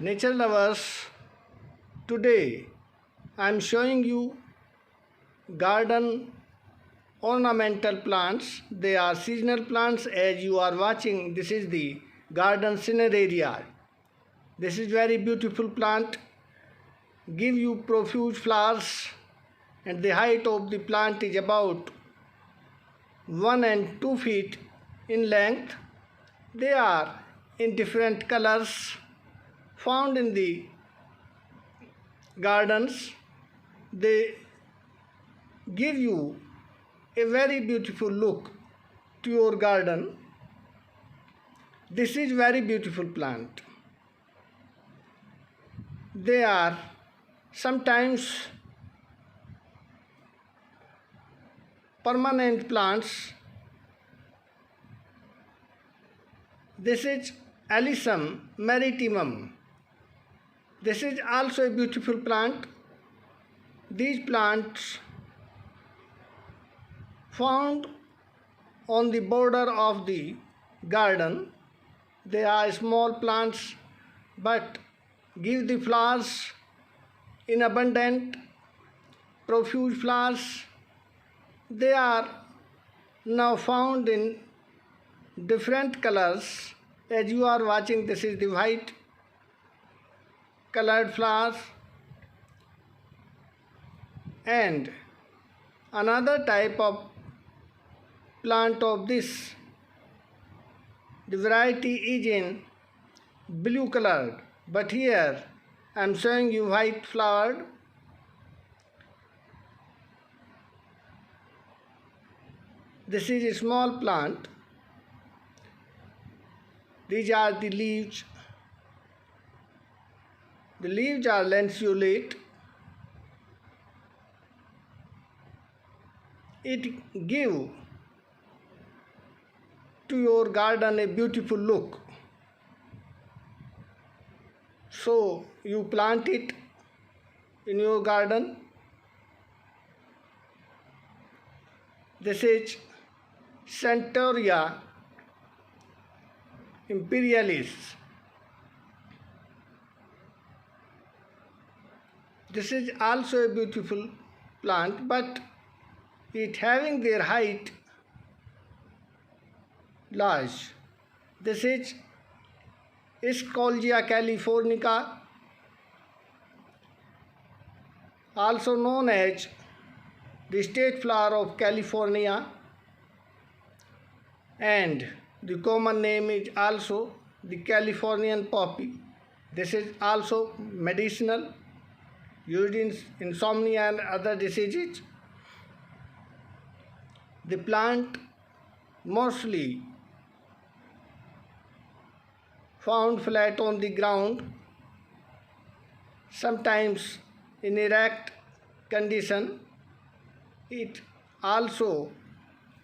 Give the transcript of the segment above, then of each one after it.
Nature lovers, today I am showing you garden ornamental plants. They are seasonal plants as you are watching. This is the garden cineraria. This is very beautiful plant. Give you profuse flowers and the height of the plant is about 1 and 2 feet in length. They are in different colors found in the gardens. They give you a very beautiful look to your garden. This is very beautiful plant. They are sometimes permanent plants. This is Alyssum maritimum. This is also a beautiful plant. These plants found on the border of the garden. They are small plants but give the flowers in abundant, profuse flowers. They are now found in different colors. As you are watching, this is the white colored flowers, and another type of plant of this, the variety is in blue colored, but here I am showing you white flowered. This is a small plant. These are the leaves. The leaves are lanceolate. It gives to your garden a beautiful look. So you plant it in your garden. This is Centaurea imperialis. This is also a beautiful plant, but it having their height large. This is Escolgia californica, also known as the state flower of California, and the common name is also the Californian poppy. This is also medicinal, used in insomnia and other diseases. The plant mostly found flat on the ground, sometimes in erect condition. It also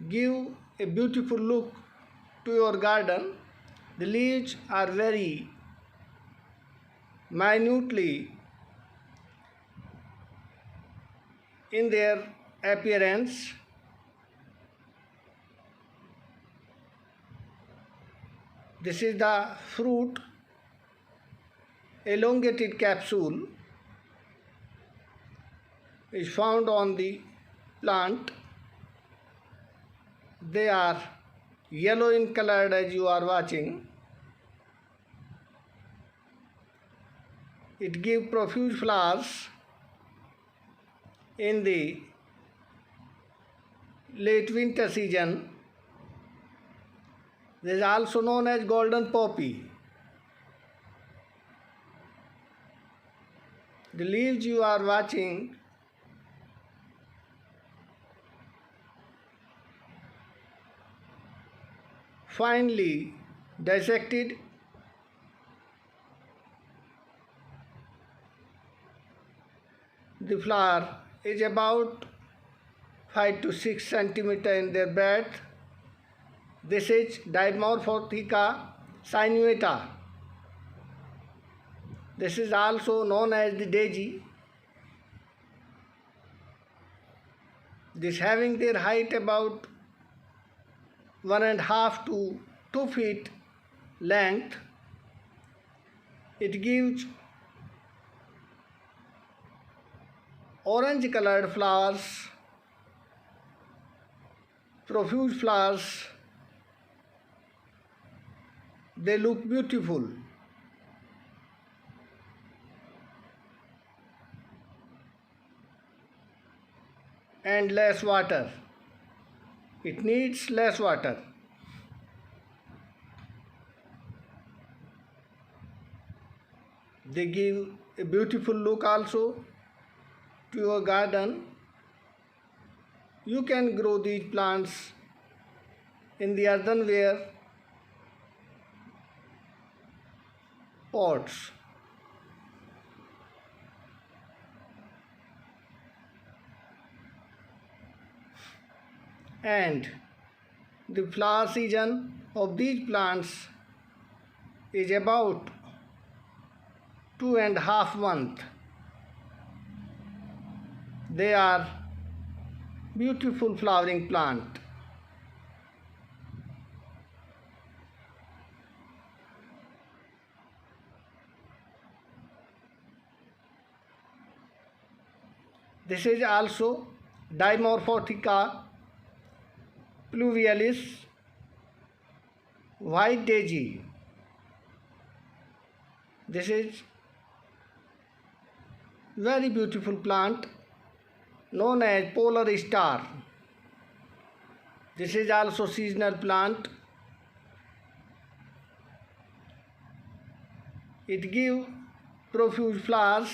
give a beautiful look to your garden. The leaves are very minutely in their appearance. This is the fruit, elongated capsule is found on the plant. They are yellow in color as you are watching. It gives profuse flowers in the late winter season. This is also known as golden poppy. The leaves you are watching finely dissected. The flower is about 5 to 6 centimeter in their breadth. This is Dimorphotheca sinuata. This is also known as the daisy. This having their height about 1.5 to 2 feet length. It gives orange colored flowers, profuse flowers. They look beautiful. And less water. It needs less water. They give a beautiful look also to your garden. You can grow these plants in the earthenware pots. And the flower season of these plants is about 2.5 months. They are beautiful flowering plant. This is also Dimorphotheca pluvialis, white daisy. This is very beautiful plant known as polar star. This is also seasonal plant. It gives profuse flowers.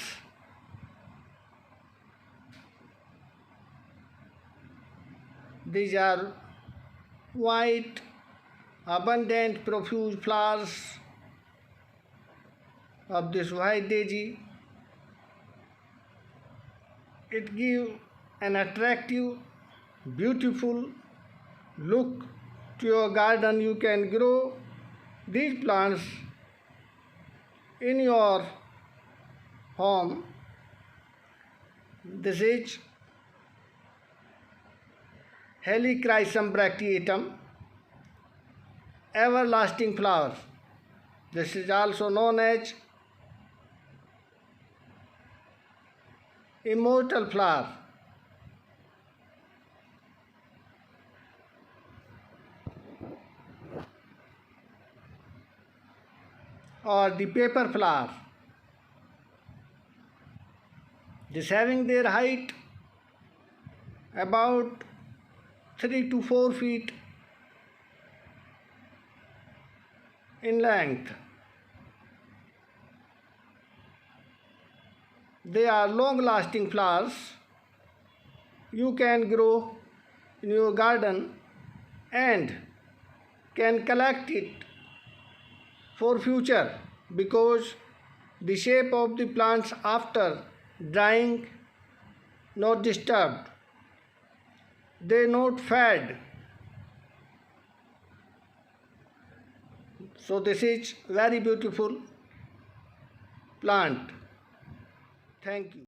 These are white, abundant, profuse flowers of this white daisy. It gives an attractive, beautiful look to your garden. You can grow these plants in your home. This is Helichrysum bracteatum, everlasting flower. This is also known as immortal flower. Or the paper flower. This having their height about 3 to 4 feet in length. They are long-lasting flowers. You can grow in your garden and can collect it for future, because the shape of the plants after drying not disturbed. They not fade. So this is very beautiful plant. Thank you.